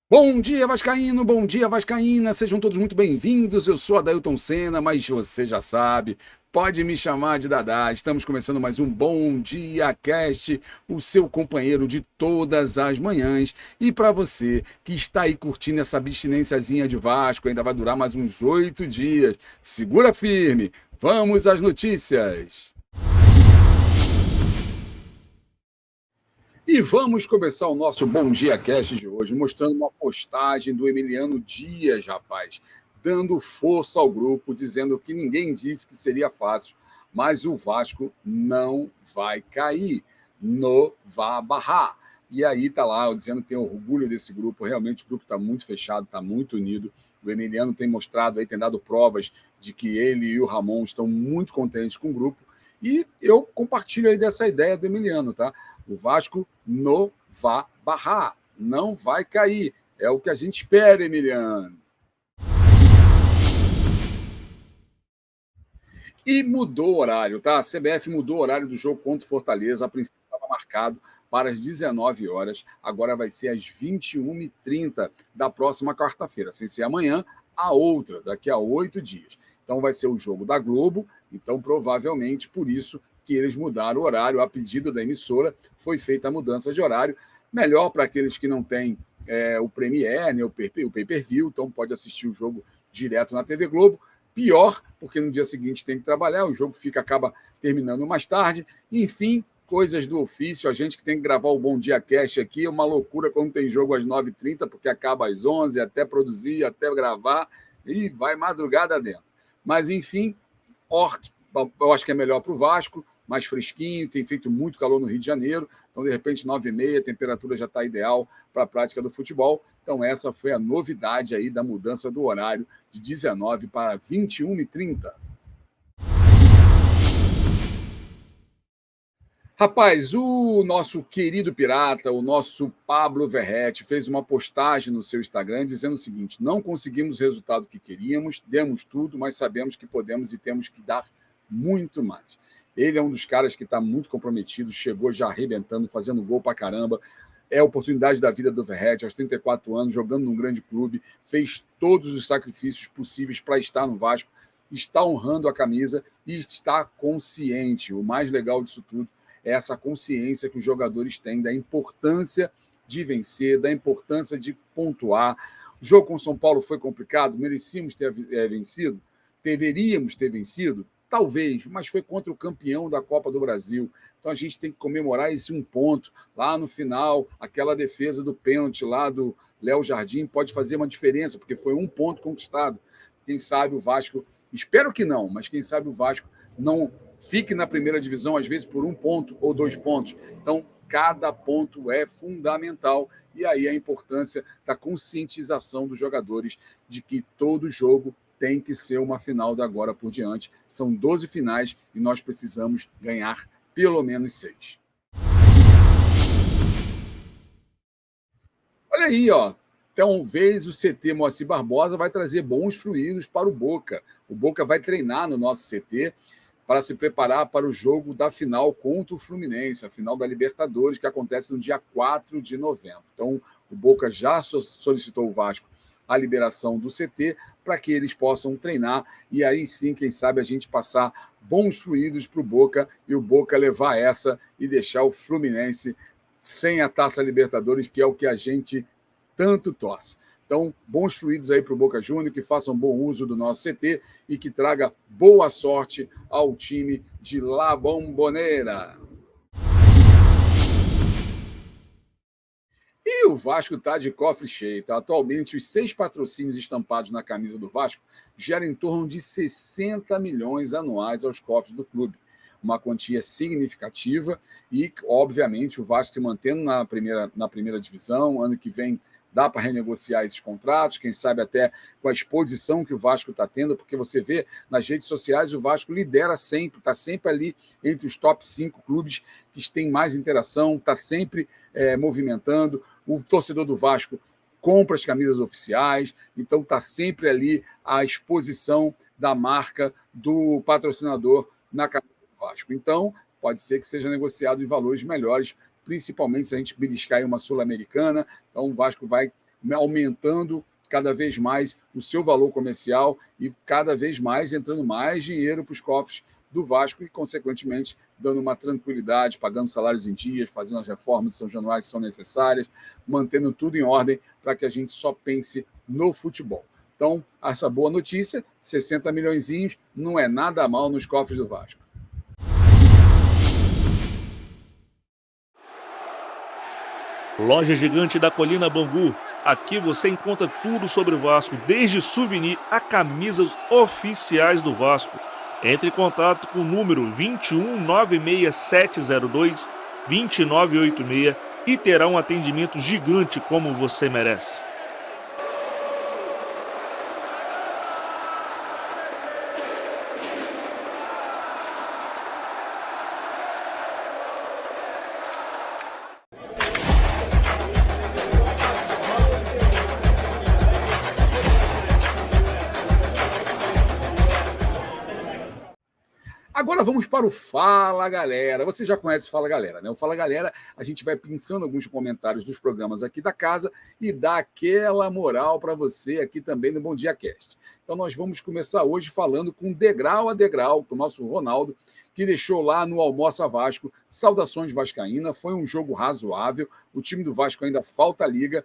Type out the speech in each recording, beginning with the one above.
Bom dia, vascaíno, bom dia, vascaína, sejam todos muito bem-vindos, eu sou Adailton Senna, mas você já sabe, pode me chamar de Dadá, estamos começando mais um Bom Dia Cast, o seu companheiro de todas as manhãs, e para você que está aí curtindo essa abstinênciazinha de Vasco, ainda vai durar mais uns 8 dias, segura firme, vamos às notícias! E vamos começar o nosso Bom Dia Cast de hoje, mostrando uma postagem do Emiliano Dias, rapaz, dando força ao grupo, dizendo que ninguém disse que seria fácil, mas o Vasco não vai cair, não vai barrar. E aí tá lá, dizendo que tem orgulho desse grupo, realmente o grupo está muito fechado, está muito unido. O Emiliano tem mostrado, aí, tem dado provas de que ele e o Ramon estão muito contentes com o grupo, e eu compartilho aí dessa ideia do Emiliano, tá? O Vasco não vai barrar, não vai cair. É o que a gente espera, Emiliano. E mudou o horário, tá? A CBF mudou o horário do jogo contra o Fortaleza. A princípio estava marcado para as 19 horas, agora vai ser às 21h30 da próxima quarta-feira. Sem ser amanhã, a outra, daqui a 8 dias. Então vai ser o jogo da Globo, então provavelmente por isso que eles mudaram o horário. A pedido da emissora foi feita a mudança de horário, melhor para aqueles que não têm o Premiere, né, o pay-per-view, então pode assistir o jogo direto na TV Globo. Pior, porque no dia seguinte tem que trabalhar, o jogo acaba terminando mais tarde, enfim, coisas do ofício. A gente que tem que gravar o Bom Dia Cast aqui é uma loucura quando tem jogo às 9h30, porque acaba às 11h, até produzir, até gravar, e vai madrugada dentro. Mas, enfim, eu acho que é melhor para o Vasco, mais fresquinho, tem feito muito calor no Rio de Janeiro, então, de repente, 9h30, a temperatura já está ideal para a prática do futebol. Então, essa foi a novidade aí da mudança do horário de 19 para 21h30. Rapaz, o nosso querido pirata, o nosso Pablo Verrete, fez uma postagem no seu Instagram dizendo o seguinte: não conseguimos o resultado que queríamos, demos tudo, mas sabemos que podemos e temos que dar muito mais. Ele é um dos caras que está muito comprometido, chegou já arrebentando, fazendo gol pra caramba. É a oportunidade da vida do Verrete, aos 34 anos, jogando num grande clube, fez todos os sacrifícios possíveis para estar no Vasco, está honrando a camisa e está consciente. O mais legal disso tudo é essa consciência que os jogadores têm da importância de vencer, da importância de pontuar. O jogo com o São Paulo foi complicado, merecíamos ter vencido, deveríamos ter vencido, talvez, mas foi contra o campeão da Copa do Brasil. Então a gente tem que comemorar esse um ponto. Lá no final, aquela defesa do pênalti lá do Léo Jardim pode fazer uma diferença, porque foi um ponto conquistado. Quem sabe o Vasco, espero que não, mas quem sabe o Vasco não fique na primeira divisão, às vezes por 1 ponto ou 2 pontos. Então, cada ponto é fundamental. E aí a importância da conscientização dos jogadores de que todo jogo tem que ser uma final da agora por diante. São 12 finais e nós precisamos ganhar pelo menos 6. Olha aí, ó. Talvez o CT Moacir Barbosa vai trazer bons fluidos para o Boca. O Boca vai treinar no nosso CT para se preparar para o jogo da final contra o Fluminense, a final da Libertadores, que acontece no dia 4 de novembro. Então, o Boca já solicitou o Vasco a liberação do CT para que eles possam treinar e aí sim, quem sabe, a gente passar bons fluidos para o Boca e o Boca levar essa e deixar o Fluminense sem a Taça Libertadores, que é o que a gente tanto torce. Então, bons fluidos aí para o Boca Júnior, que façam bom uso do nosso CT e que traga boa sorte ao time de La Bombonera. E o Vasco está de cofre cheio. Tá? Atualmente, os 6 patrocínios estampados na camisa do Vasco geram em torno de 60 milhões anuais aos cofres do clube. Uma quantia significativa e, obviamente, o Vasco se mantendo na primeira divisão. Ano que vem dá para renegociar esses contratos, quem sabe até com a exposição que o Vasco está tendo, porque você vê nas redes sociais o Vasco lidera sempre, está sempre ali entre os top 5 clubes que têm mais interação, está sempre movimentando. O torcedor do Vasco compra as camisas oficiais, então está sempre ali à exposição da marca do patrocinador na camisa do Vasco. Então, pode ser que seja negociado em valores melhores, principalmente se a gente beliscar em uma Sul-Americana. Então, o Vasco vai aumentando cada vez mais o seu valor comercial e cada vez mais entrando mais dinheiro para os cofres do Vasco e, consequentemente, dando uma tranquilidade, pagando salários em dias, fazendo as reformas de São Januário que são necessárias, mantendo tudo em ordem para que a gente só pense no futebol. Então, essa boa notícia, 60 milhõezinhos, não é nada mal nos cofres do Vasco. Loja Gigante da Colina Bangu. Aqui você encontra tudo sobre o Vasco, desde souvenir a camisas oficiais do Vasco. Entre em contato com o número 21 96702 2986 e terá um atendimento gigante como você merece. Agora vamos para o Fala Galera. Você já conhece o Fala Galera, né? O Fala Galera, a gente vai pensando alguns comentários dos programas aqui da casa e dá aquela moral para você aqui também no Bom Dia Cast. Então nós vamos começar hoje falando com degrau a degrau, com o nosso Ronaldo, que deixou lá no Almoça Vasco. Saudações vascaína, foi um jogo razoável, o time do Vasco ainda falta liga.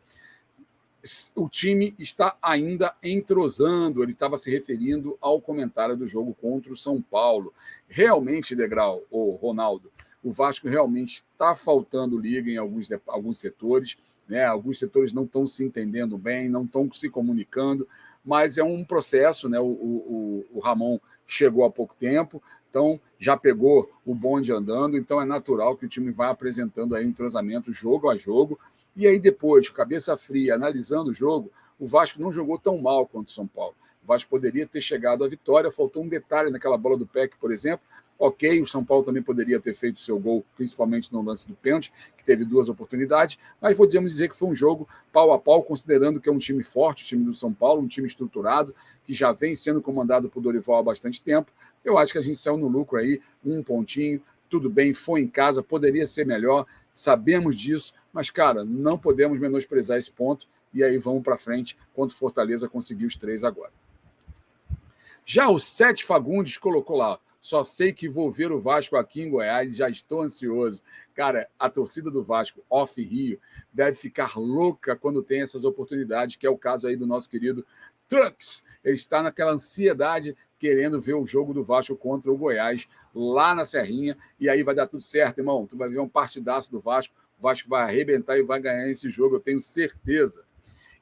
O time está ainda entrosando, ele estava se referindo ao comentário do jogo contra o São Paulo. Realmente, Degrau, o Ronaldo, o Vasco realmente está faltando liga em alguns setores, né? Alguns setores não estão se entendendo bem, não estão se comunicando, mas é um processo, né? O Ramon chegou há pouco tempo, então já pegou o bonde andando, então é natural que o time vá apresentando aí entrosamento jogo a jogo. E aí depois, cabeça fria, analisando o jogo, o Vasco não jogou tão mal quanto o São Paulo. O Vasco poderia ter chegado à vitória, faltou um detalhe naquela bola do Peck, por exemplo. Ok, o São Paulo também poderia ter feito o seu gol, principalmente no lance do pênalti, que teve 2 oportunidades, mas podemos dizer que foi um jogo pau a pau, considerando que é um time forte, o time do São Paulo, um time estruturado, que já vem sendo comandado por Dorival há bastante tempo. Eu acho que a gente saiu no lucro aí, 1 pontinho, tudo bem, foi em casa, poderia ser melhor, sabemos disso, mas, cara, não podemos menosprezar esse ponto, e aí vamos para frente, quanto Fortaleza conseguiu os 3 agora. Já o Sete Fagundes colocou lá, só sei que vou ver o Vasco aqui em Goiás e já estou ansioso. Cara, a torcida do Vasco, off Rio, deve ficar louca quando tem essas oportunidades, que é o caso aí do nosso querido Trunks. Ele está naquela ansiedade, querendo ver o jogo do Vasco contra o Goiás, lá na Serrinha, e aí vai dar tudo certo, irmão. Tu vai ver um partidaço do Vasco, o Vasco vai arrebentar e vai ganhar esse jogo, eu tenho certeza.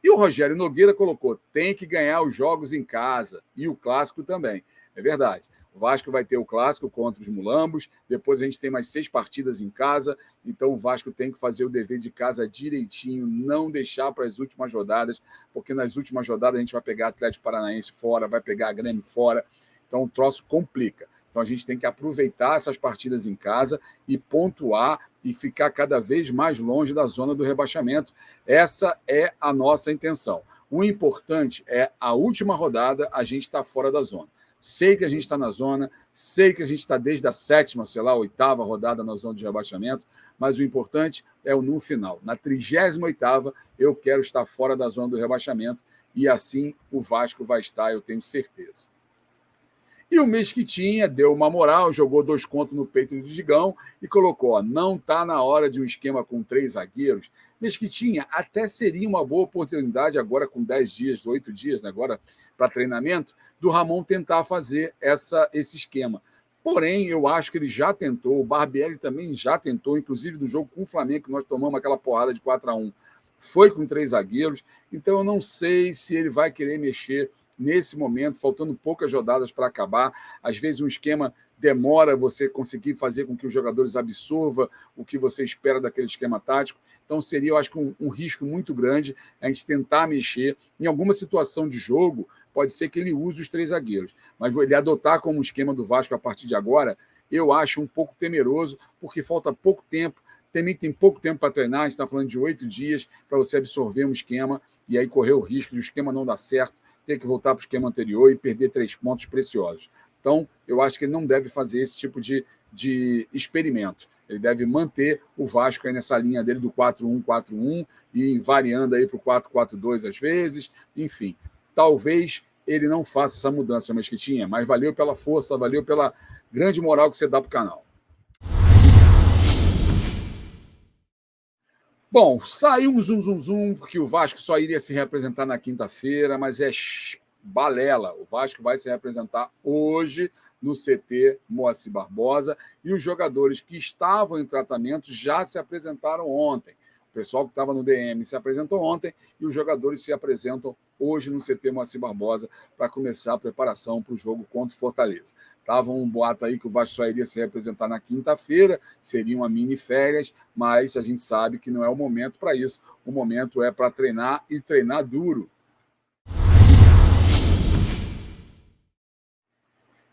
E o Rogério Nogueira colocou, tem que ganhar os jogos em casa, e o clássico também. É verdade. O Vasco vai ter o clássico contra os Mulambos, depois a gente tem mais 6 partidas em casa, então o Vasco tem que fazer o dever de casa direitinho, não deixar para as últimas rodadas, porque nas últimas rodadas a gente vai pegar Atlético Paranaense fora, vai pegar Grêmio fora, então o troço complica. Então a gente tem que aproveitar essas partidas em casa e pontuar e ficar cada vez mais longe da zona do rebaixamento. Essa é a nossa intenção. O importante é a última rodada a gente estar fora da zona. Sei que a gente está na zona, sei que a gente está desde a 7ª, sei lá, 8ª rodada na zona de rebaixamento, mas o importante é o no final. Na 38ª, eu quero estar fora da zona do rebaixamento e assim o Vasco vai estar, eu tenho certeza. E o Mesquitinha deu uma moral, jogou 2 contos no peito do Digão e colocou, ó, não está na hora de um esquema com 3 zagueiros. Mesquitinha, até seria uma boa oportunidade agora com 10 dias, 8 dias, né, agora para treinamento, do Ramon tentar fazer esse esquema. Porém, eu acho que ele já tentou, o Barbieri também já tentou, inclusive no jogo com o Flamengo, que nós tomamos aquela porrada de 4-1, foi com 3 zagueiros, então eu não sei se ele vai querer mexer nesse momento, faltando poucas rodadas para acabar. Às vezes um esquema demora você conseguir fazer com que os jogadores absorvam o que você espera daquele esquema tático. Então seria, eu acho, um risco muito grande a gente tentar mexer. Em alguma situação de jogo, pode ser que ele use os 3 zagueiros, mas ele adotar como esquema do Vasco a partir de agora, eu acho um pouco temeroso, porque falta pouco tempo, também tem pouco tempo para treinar, a gente está falando de 8 dias para você absorver um esquema e aí correr o risco de o esquema não dar certo, ter que voltar para o esquema anterior e perder 3 pontos preciosos. Então, eu acho que ele não deve fazer esse tipo de experimento. Ele deve manter o Vasco aí nessa linha dele do 4-1-4-1 e variando aí para o 4-4-2 às vezes, enfim. Talvez ele não faça essa mudança, Mesquitinha, mas valeu pela força, valeu pela grande moral que você dá para o canal. Bom, saiu um zum, porque o Vasco só iria se representar na quinta-feira, mas é balela. O Vasco vai se representar hoje no CT Moacir Barbosa e os jogadores que estavam em tratamento já se apresentaram ontem. O pessoal que estava no DM se apresentou ontem e os jogadores se apresentam hoje no CT Moacir Barbosa para começar a preparação para o jogo contra o Fortaleza. Estava um boato aí que o Vasco só iria se representar na quinta-feira, seria uma mini férias, mas a gente sabe que não é o momento para isso. O momento é para treinar e treinar duro.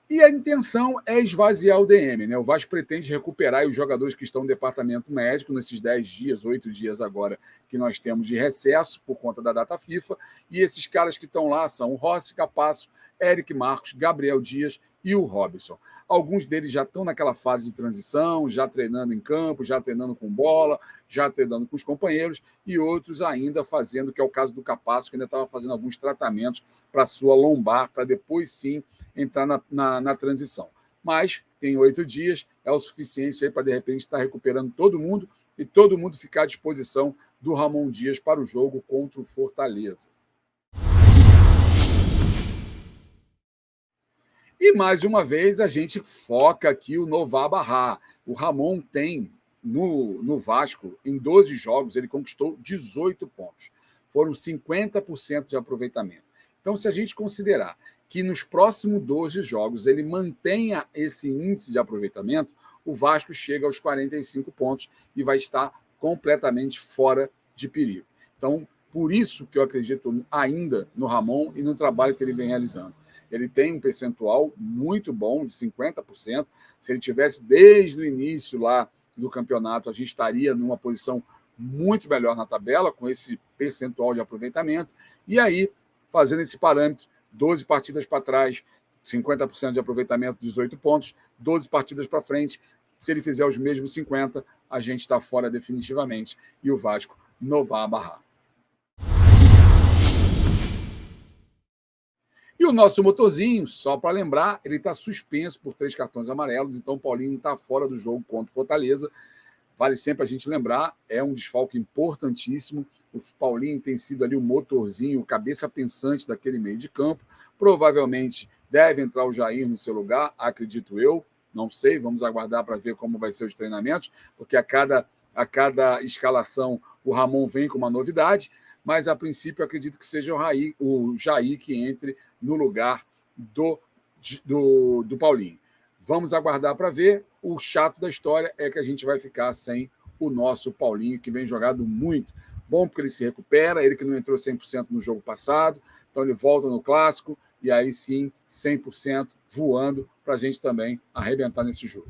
E a intenção é esvaziar o DM, né? O Vasco pretende recuperar os jogadores que estão no departamento médico nesses 10 dias, 8 dias agora que nós temos de recesso por conta da data FIFA. E esses caras que estão lá são o Rossi, Capasso, Eric Marcos, Gabriel Dias e o Robson. Alguns deles já estão naquela fase de transição, já treinando em campo, já treinando com bola, já treinando com os companheiros, e outros ainda fazendo, que é o caso do Capasso, que ainda estava fazendo alguns tratamentos para a sua lombar, para depois sim entrar na transição. Mas tem 8 dias, é o suficiente para, de repente, estar recuperando todo mundo e todo mundo ficar à disposição do Ramon Dias para o jogo contra o Fortaleza. E, mais uma vez, a gente foca aqui o Nová Barra. O Ramon tem, no Vasco, em 12 jogos, ele conquistou 18 pontos. Foram 50% de aproveitamento. Então, se a gente considerar que nos próximos 12 jogos ele mantenha esse índice de aproveitamento, o Vasco chega aos 45 pontos e vai estar completamente fora de perigo. Então, por isso que eu acredito ainda no Ramon e no trabalho que ele vem realizando. Ele tem um percentual muito bom, de 50%. Se ele tivesse desde o início lá do campeonato, a gente estaria numa posição muito melhor na tabela, com esse percentual de aproveitamento. E aí, fazendo esse parâmetro, 12 partidas para trás, 50% de aproveitamento, 18 pontos, 12 partidas para frente. Se ele fizer os mesmos 50, a gente está fora definitivamente e o Vasco não vai barrar. E o nosso motorzinho, só para lembrar, ele está suspenso por 3 cartões amarelos, então o Paulinho está fora do jogo contra o Fortaleza. Vale sempre a gente lembrar, é um desfalque importantíssimo. O Paulinho tem sido ali o motorzinho, o cabeça pensante daquele meio de campo. Provavelmente deve entrar o Jair no seu lugar, acredito eu. Não sei, vamos aguardar para ver como vai ser os treinamentos, porque a cada escalação o Ramon vem com uma novidade, mas a princípio eu acredito que seja o Jair que entre no lugar do Paulinho. Vamos aguardar para ver. O chato da história é que a gente vai ficar sem o nosso Paulinho, que vem jogado muito. Bom, porque ele se recupera, ele que não entrou 100% no jogo passado, então ele volta no Clássico, e aí sim, 100% voando para a gente também arrebentar nesse jogo.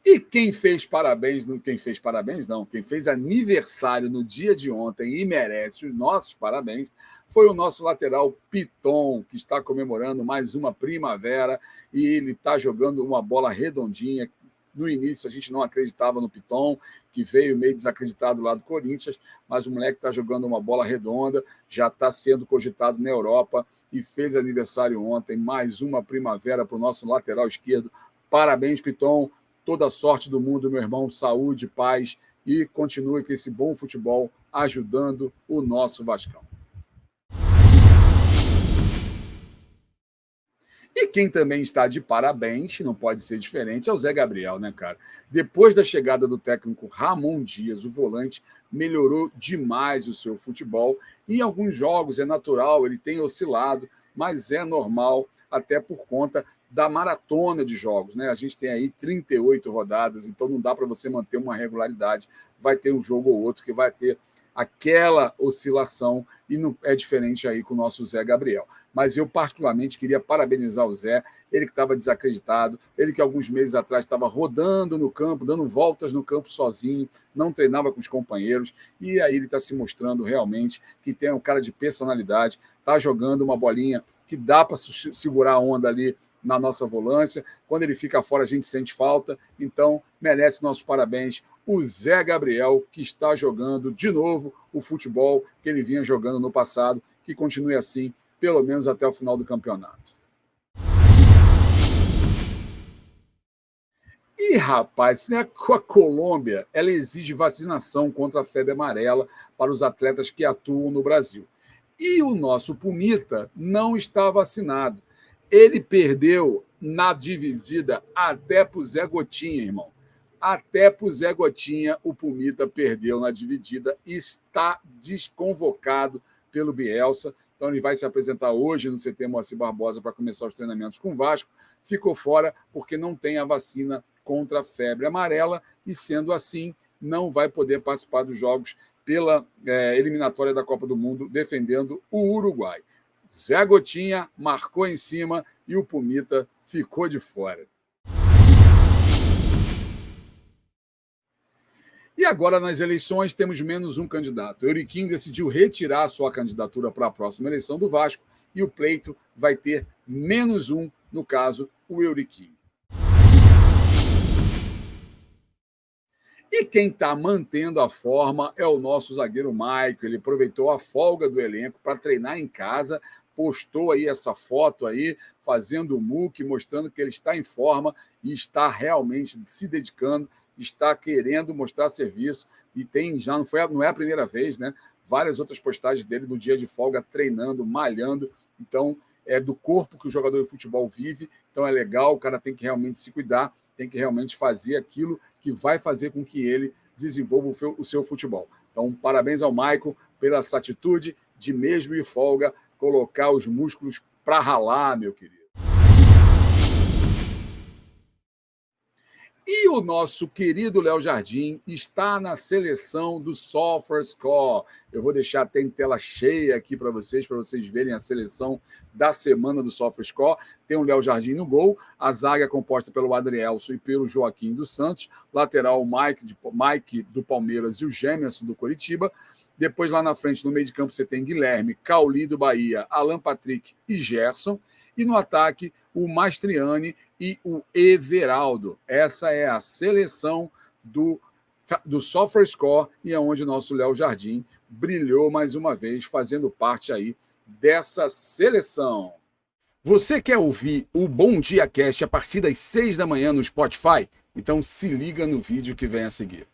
E quem fez aniversário no dia de ontem e merece os nossos parabéns, foi o nosso lateral Piton, que está comemorando mais uma primavera, e ele está jogando uma bola redondinha. No início a gente não acreditava no Piton, que veio meio desacreditado lá do Corinthians, mas o moleque está jogando uma bola redonda, já está sendo cogitado na Europa e fez aniversário ontem. Mais uma primavera para o nosso lateral esquerdo. Parabéns, Piton. Toda a sorte do mundo, meu irmão. Saúde, paz e continue com esse bom futebol ajudando o nosso Vascão. E quem também está de parabéns, não pode ser diferente, é o Zé Gabriel, né, cara? Depois da chegada do técnico Ramon Dias, o volante melhorou demais o seu futebol. Em alguns jogos é natural, ele tem oscilado, mas é normal, até por conta da maratona de jogos, né? A gente tem aí 38 rodadas, então não dá para você manter uma regularidade. Vai ter um jogo ou outro que vai ter aquela oscilação, e não é diferente aí com o nosso Zé Gabriel. Mas eu, particularmente, queria parabenizar o Zé, ele que estava desacreditado, ele que alguns meses atrás estava rodando no campo, dando voltas no campo sozinho, não treinava com os companheiros, e aí ele está se mostrando realmente que tem um cara de personalidade, está jogando uma bolinha que dá para segurar a onda ali na nossa volância. Quando ele fica fora, a gente sente falta, então merece nossos parabéns o Zé Gabriel, que está jogando de novo o futebol que ele vinha jogando no passado, que continue assim, pelo menos até o final do campeonato. E, rapaz, né, a Colômbia ela exige vacinação contra a febre amarela para os atletas que atuam no Brasil. E o nosso Pumita não está vacinado. Ele perdeu na dividida até para o Zé Gotinha, irmão. Até para o Zé Gotinha, o Pumita perdeu na dividida e está desconvocado pelo Bielsa. Então, ele vai se apresentar hoje no CT Moacir Barbosa para começar os treinamentos com o Vasco. Ficou fora porque não tem a vacina contra a febre amarela e, sendo assim, não vai poder participar dos jogos pela eliminatória da Copa do Mundo, defendendo o Uruguai. Zé Gotinha marcou em cima e o Pumita ficou de fora. E agora, nas eleições, temos menos um candidato. Euriquim decidiu retirar sua candidatura para a próxima eleição do Vasco e o pleito vai ter menos um, no caso, o Euriquim. E quem está mantendo a forma é o nosso zagueiro Maico. Ele aproveitou a folga do elenco para treinar em casa, postou aí essa foto aí, fazendo o muque, mostrando que ele está em forma e está realmente se dedicando, está querendo mostrar serviço, e tem já, não é a primeira vez, né? Várias outras postagens dele no dia de folga, treinando, malhando. Então, é do corpo que o jogador de futebol vive, então é legal, o cara tem que realmente se cuidar, tem que realmente fazer aquilo que vai fazer com que ele desenvolva o seu futebol. Então, parabéns ao Maicon pela essa atitude de, mesmo de folga, colocar os músculos para ralar, meu querido. E o nosso querido Léo Jardim está na seleção do SofaScore. Eu vou deixar até em tela cheia aqui para vocês verem a seleção da semana do SofaScore. Tem o Léo Jardim no gol, a zaga é composta pelo Adrielson e pelo Joaquim dos Santos, lateral o Mike do Palmeiras e o Gemerson do Coritiba. Depois, lá na frente, no meio de campo, você tem Guilherme, Cauli do Bahia, Alan Patrick e Gerson. E no ataque, o Mastriani e o Everaldo. Essa é a seleção do SofaScore e é onde o nosso Léo Jardim brilhou mais uma vez, fazendo parte aí dessa seleção. Você quer ouvir o Bom Dia Cast a partir das 6 da manhã no Spotify? Então se liga no vídeo que vem a seguir.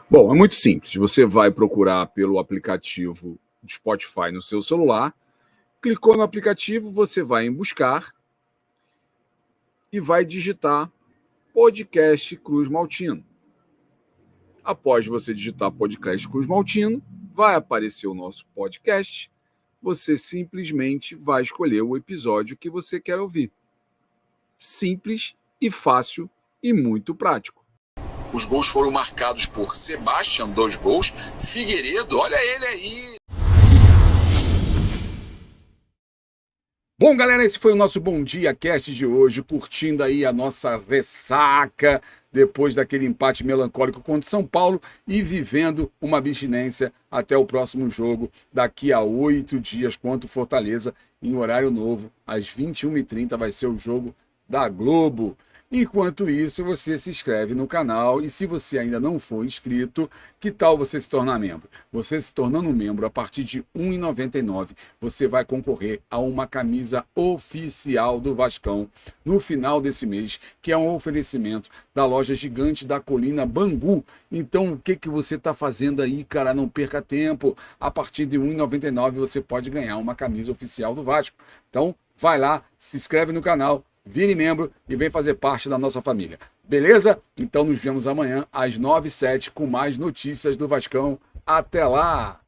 Bom, é muito simples. Você vai procurar pelo aplicativo do Spotify no seu celular, clicou no aplicativo, você vai em buscar e vai digitar Podcast Cruz Maltino. Após você digitar Podcast Cruz Maltino, vai aparecer o nosso podcast. Você simplesmente vai escolher o episódio que você quer ouvir. Simples e fácil e muito prático. Os gols foram marcados por Sebastião, 2 gols. Figueiredo, olha ele aí. Bom, galera, esse foi o nosso Bom Dia Cast de hoje, curtindo aí a nossa ressaca depois daquele empate melancólico contra o São Paulo e vivendo uma abstinência até o próximo jogo, daqui a 8 dias, contra o Fortaleza, em horário novo, às 21h30, vai ser o jogo da Globo. Enquanto isso, você se inscreve no canal e, se você ainda não for inscrito, que tal você se tornar membro? Você se tornando membro a partir de R$ 1,99, você vai concorrer a uma camisa oficial do Vascão no final desse mês, que é um oferecimento da loja gigante da Colina Bangu. Então, o que você está fazendo aí, cara? Não perca tempo. A partir de R$ 1,99 você pode ganhar uma camisa oficial do Vasco. Então, vai lá, se inscreve no canal, vire membro e vem fazer parte da nossa família. Beleza? Então nos vemos amanhã às 9h07 com mais notícias do Vascão. Até lá!